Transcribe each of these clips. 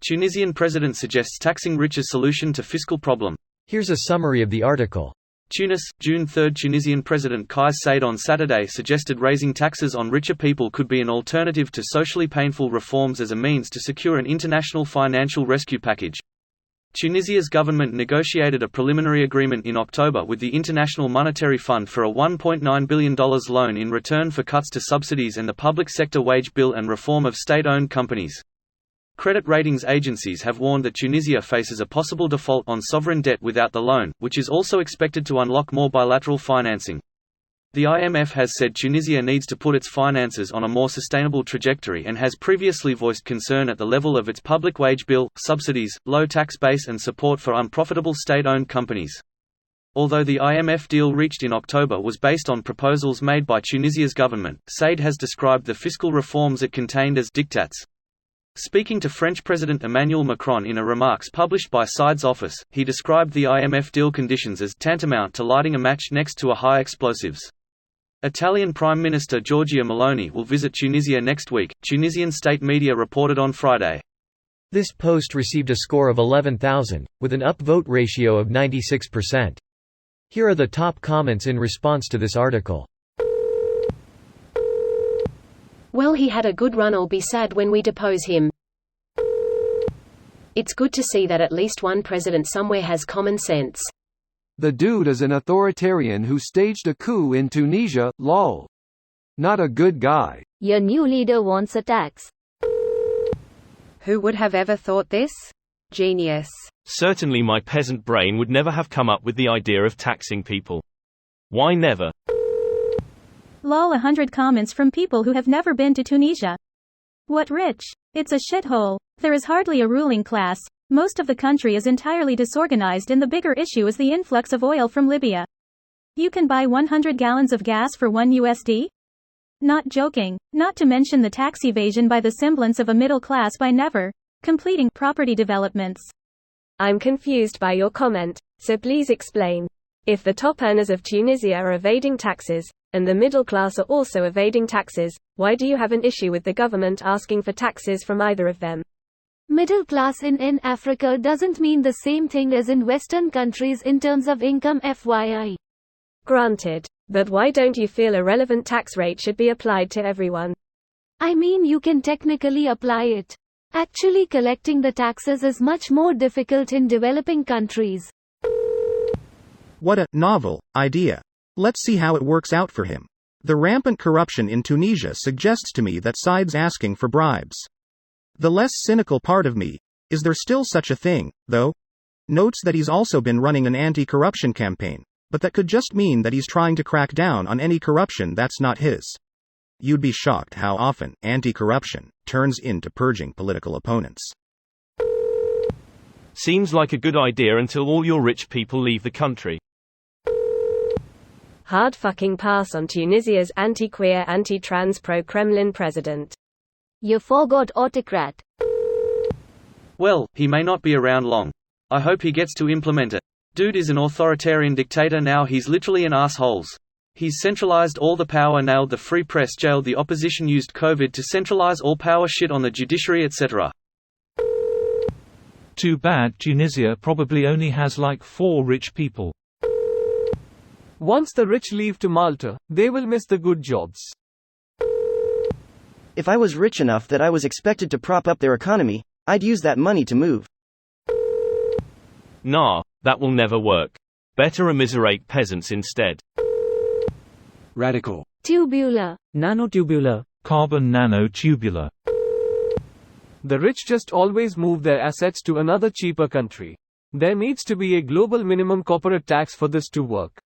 Tunisian president suggests taxing rich as solution to fiscal problem. Here's a summary of the article. Tunis, June 3. Tunisian President Kais Saied on Saturday suggested raising taxes on richer people could be an alternative to socially painful reforms as a means to secure an international financial rescue package. Tunisia's government negotiated a preliminary agreement in October with the International Monetary Fund for a $1.9 billion loan in return for cuts to subsidies and the public sector wage bill and reform of state-owned companies. Credit ratings agencies have warned that Tunisia faces a possible default on sovereign debt without the loan, which is also expected to unlock more bilateral financing. The IMF has said Tunisia needs to put its finances on a more sustainable trajectory and has previously voiced concern at the level of its public wage bill, subsidies, low tax base and support for unprofitable state-owned companies. Although the IMF deal reached in October was based on proposals made by Tunisia's government, Said has described the fiscal reforms it contained as diktats. Speaking to French President Emmanuel Macron in a remarks published by Said's office, he described the IMF deal conditions as tantamount to lighting a match next to a high explosives. Italian Prime Minister Giorgia Meloni will visit Tunisia next week, Tunisian state media reported on Friday. This post received a score of 11,000, with an upvote ratio of 96%. Here are the top comments in response to this article. Well, he had a good run. I'll be sad when we depose him. It's good to see that at least one president somewhere has common sense. The dude is an authoritarian who staged a coup in Tunisia, lol. Not a good guy. Your new leader wants a tax. Who would have ever thought this? Genius. Certainly my peasant brain would never have come up with the idea of taxing people. Why never? Lol, 100 comments from people who have never been to Tunisia. What rich? It's a shithole. There is hardly a ruling class. Most of the country is entirely disorganized and the bigger issue is the influx of oil from Libya. You can buy 100 gallons of gas for $1. Not joking. Not to mention the tax evasion by the semblance of a middle class by never completing property developments. I'm confused by your comment, so please explain. If the top earners of Tunisia are evading taxes, and the middle class are also evading taxes, why do you have an issue with the government asking for taxes from either of them? Middle class in Africa doesn't mean the same thing as in Western countries in terms of income, FYI. Granted. But why don't you feel a relevant tax rate should be applied to everyone? I mean, you can technically apply it. Actually collecting the taxes is much more difficult in developing countries. What a novel idea. Let's see how it works out for him. The rampant corruption in Tunisia suggests to me that Said's asking for bribes. The less cynical part of me, is there still such a thing, though? Notes that he's also been running an anti-corruption campaign, but that could just mean that he's trying to crack down on any corruption that's not his. You'd be shocked how often anti-corruption turns into purging political opponents. Seems like a good idea until all your rich people leave the country. Hard fucking pass on Tunisia's anti-queer, anti-trans, pro-Kremlin president. You forgot autocrat. Well, he may not be around long. I hope he gets to implement it. Dude is an authoritarian dictator now. He's literally an assholes. He's centralized all the power, nailed the free press, jailed the opposition, used COVID to centralize all power, shit on the judiciary, etc. Too bad Tunisia probably only has like 4 rich people. Once the rich leave to Malta, they will miss the good jobs. If I was rich enough that I was expected to prop up their economy, I'd use that money to move. Nah, that will never work. Better immiserate peasants instead. Radical. Tubular. Nanotubular. Carbon nanotubular. The rich just always move their assets to another cheaper country. There needs to be a global minimum corporate tax for this to work.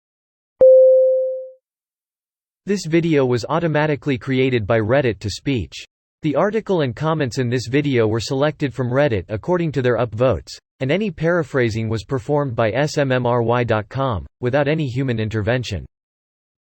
This video was automatically created by Reddit to speech. The article and comments in this video were selected from Reddit according to their upvotes, and any paraphrasing was performed by smmry.com, without any human intervention.